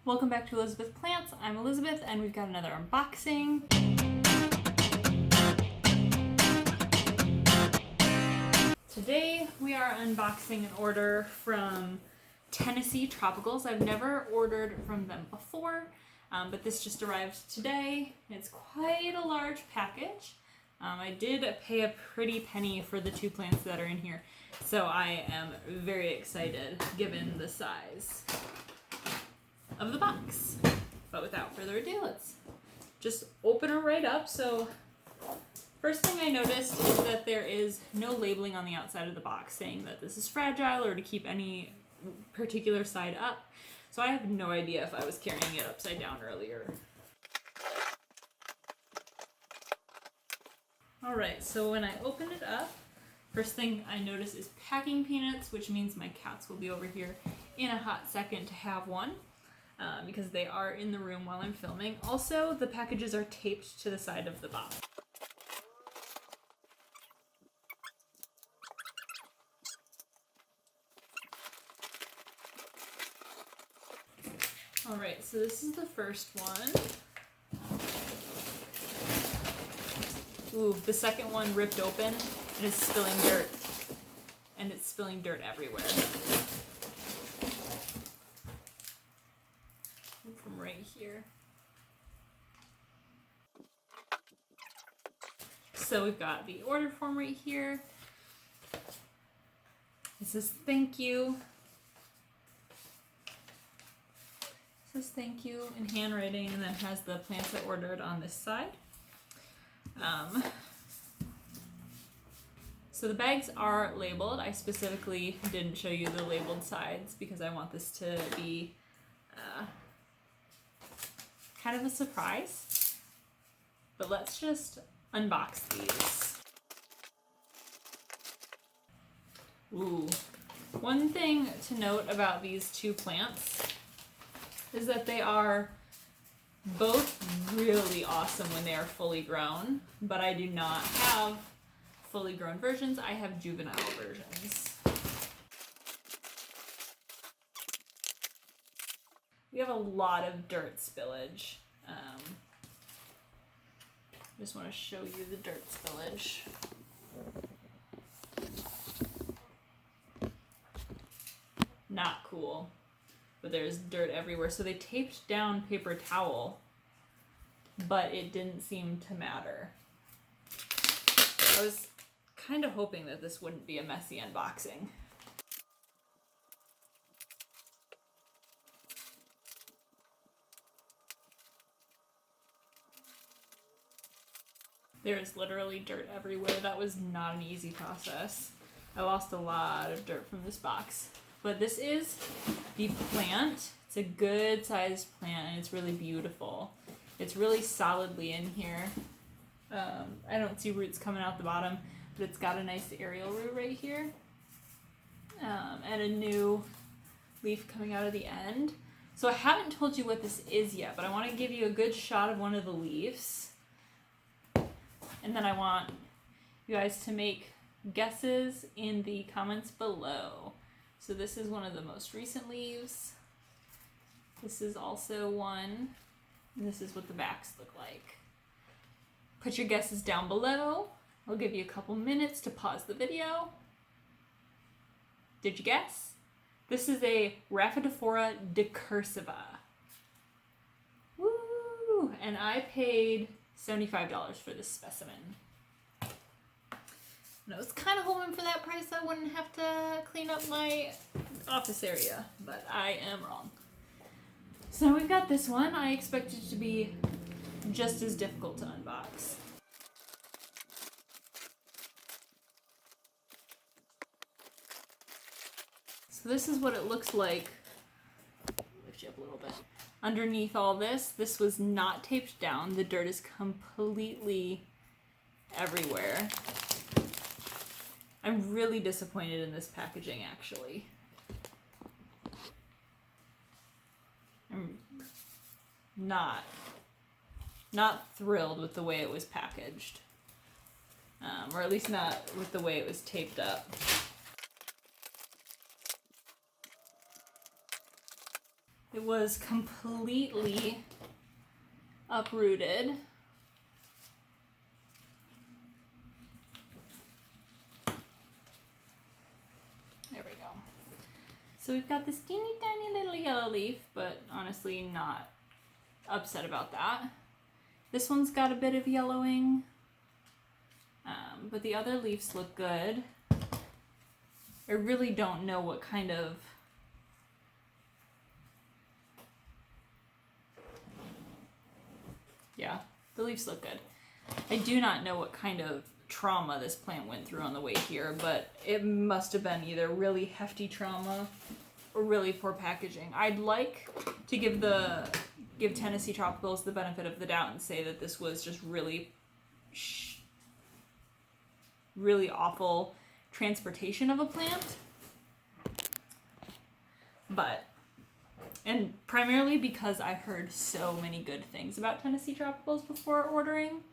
Welcome back to Elizabeth Plants. I'm Elizabeth and we've got another unboxing. Today we are unboxing an order from Tennessee Tropicals. I've never ordered from them before, but this just arrived today. It's quite a large package. I did pay a pretty penny for the 2 plants that are in here, so I am very excited given the size of the box. But without further ado, let's just open her right up. So first thing I noticed is that there is no labeling on the outside of the box saying that this is fragile or to keep any particular side up. So I have no idea if I was carrying it upside down earlier. Alright, so when I open it up, first thing I notice is packing peanuts, which means my cats will be over here in a hot second to have one. Because they are in the room while I'm filming. Also, the packages are taped to the side of the box. Alright, so this is the first one. Ooh, the second one ripped open and it's spilling dirt. And it's spilling dirt everywhere. From right here. So we've got the order form right here. It says thank you. It says thank you in handwriting, and then has the plants I ordered on this side. So the bags are labeled. I specifically didn't show you the labeled sides because I want this to be kind of a surprise, but let's just unbox these. Ooh. One thing to note about these 2 plants is that they are both really awesome when they are fully grown, but I do not have fully grown versions. I have juvenile versions. We have a lot of dirt spillage. Just want to show you the dirt spillage. Not cool, but there's dirt everywhere. So they taped down paper towel, but it didn't seem to matter. I was kind of hoping that this wouldn't be a messy unboxing. There is literally dirt everywhere. That was not an easy process. I lost a lot of dirt from this box. But this is the plant. It's a good sized plant and it's really beautiful. It's really solidly in here. I don't see roots coming out the bottom, but it's got a nice aerial root right here. And a new leaf coming out of the end. So I haven't told you what this is yet, but I want to give you a good shot of one of the leaves. And then I want you guys to make guesses in the comments below. So this is one of the most recent leaves. This is also one. And this is what the backs look like. Put your guesses down below. I'll give you a couple minutes to pause the video. Did you guess? This is a Rhaphidophora decursiva. Woo! And I paid $75 for this specimen. And I was kind of hoping for that price I wouldn't have to clean up my office area, but I am wrong. So we've got this one. I expect it to be just as difficult to unbox. So this is what it looks like. Lift you up a little bit. Underneath all this was not taped down. The dirt is completely everywhere. I'm really disappointed in this packaging, actually. I'm not thrilled with the way it was packaged. Or at least not with the way it was taped up. It was completely uprooted. There we go. So we've got this teeny tiny little yellow leaf, but honestly not upset about that. This one's got a bit of yellowing, but the other leaves look good. I really don't know what kind of yeah, the leaves look good. I do not know what kind of trauma this plant went through on the way here, but it must have been either really hefty trauma or really poor packaging. I'd like to give Tennessee Tropicals the benefit of the doubt and say that this was just really awful transportation of a plant. And primarily because I heard so many good things about Tennessee Tropicals before ordering.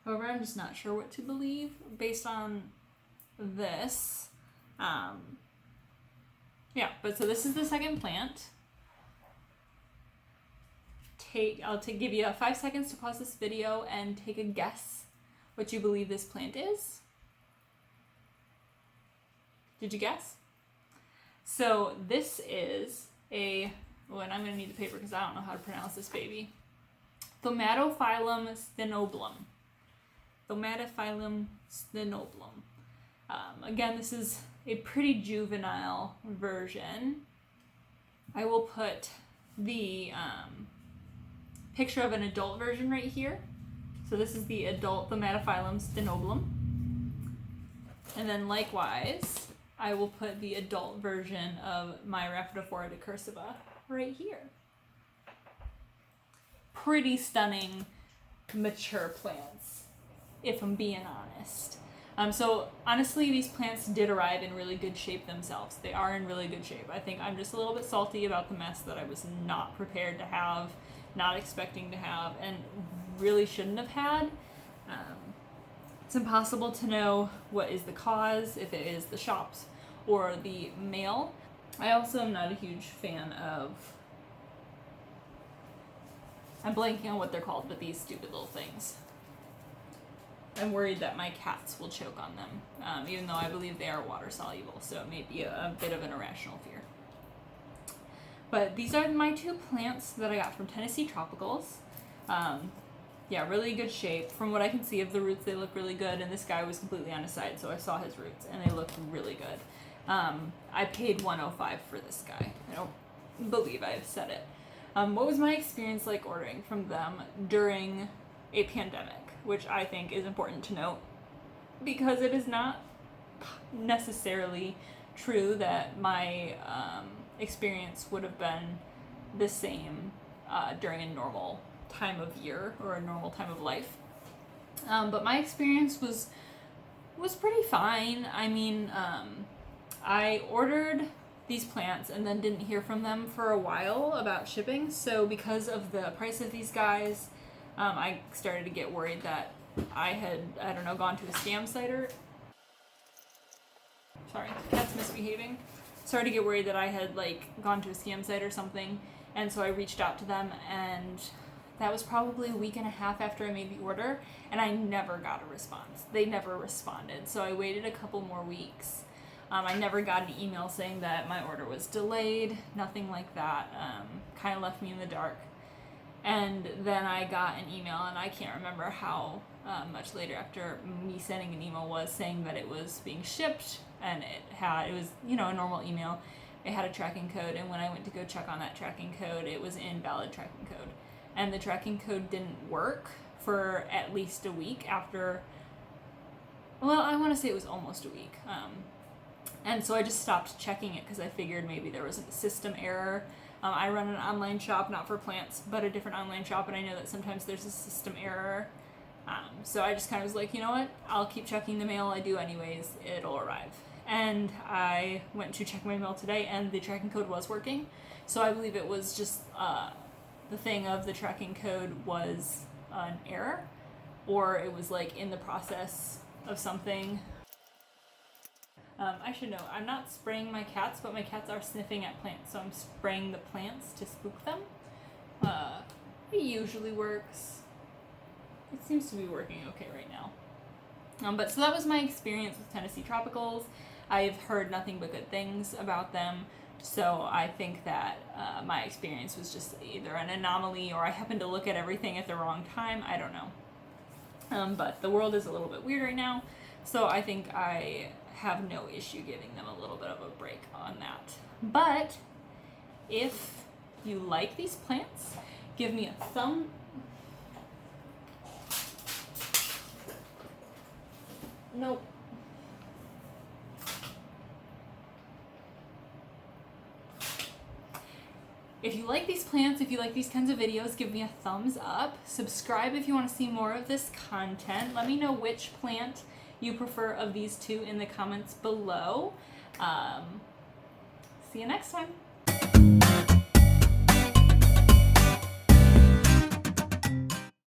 However, I'm just not sure what to believe based on this. But so this is the second plant. I'll give you 5 seconds to pause this video and take a guess what you believe this plant is. Did you guess? So this is and I'm going to need the paper because I don't know how to pronounce this baby. Thomatophyllum stenoblum. Thomatophyllum stenoblum. Again, this is a pretty juvenile version. I will put the picture of an adult version right here. So this is the adult Thomatophyllum stenoblum. And then likewise, I will put the adult version of my Rhaphidophora decursiva right here. Pretty stunning, mature plants, if I'm being honest. So honestly, these plants did arrive in really good shape themselves. They are in really good shape. I think I'm just a little bit salty about the mess that I was not prepared to have, not expecting to have, and really shouldn't have had. It's impossible to know what is the cause, if it is the shops or the mail. I also am not a huge fan of, I'm blanking on what they're called, but these stupid little things. I'm worried that my cats will choke on them, even though I believe they are water soluble, so it may be a bit of an irrational fear. But these are my two plants that I got from Tennessee Tropicals. Really good shape. From what I can see of the roots, they look really good, and this guy was completely on his side, so I saw his roots, and they looked really good. I paid $105 for this guy. I don't believe I've said it. What was my experience like ordering from them during a pandemic, which I think is important to note, because it is not necessarily true that my experience would have been the same during a normal time of year or a normal time of life. But my experience was pretty fine. I mean, I ordered these plants and then didn't hear from them for a while about shipping. So because of the price of these guys, I started to get worried that I had, gone to a scam site or... Sorry, cat's misbehaving. Started to get worried that I had, gone to a scam site or something. And so I reached out to them, and that was probably a week and a half after I made the order, and I never got a response. They never responded. So I waited a couple more weeks. I never got an email saying that my order was delayed, nothing like that. Kind of left me in the dark. And then I got an email, and I can't remember how much later after me sending an email was, saying that it was being shipped, and it was, a normal email. It had a tracking code, and when I went to go check on that tracking code, it was invalid tracking code. And the tracking code didn't work for at least a week after, I want to say it was almost a week. And so I just stopped checking it because I figured maybe there was a system error. I run an online shop, not for plants, but a different online shop, and I know that sometimes there's a system error. So I just kind of was like, you know what, I'll keep checking the mail. I do anyways, it'll arrive. And I went to check my mail today, and the tracking code was working. So I believe it was just the thing of the tracking code was an error, or it was in the process of something. I should know, I'm not spraying my cats, but my cats are sniffing at plants, so I'm spraying the plants to spook them. It usually works. It seems to be working okay right now. But so that was my experience with Tennessee Tropicals. I've heard nothing but good things about them, so I think that my experience was just either an anomaly or I happened to look at everything at the wrong time. I don't know. But the world is a little bit weird right now, so I think I have no issue giving them a little bit of a break on that. But if you like these plants, give me a thumb. Nope. If you like these plants, if you like these kinds of videos, give me a thumbs up. Subscribe if you want to see more of this content. Let me know which plant you prefer of these two in the comments below. See you next time.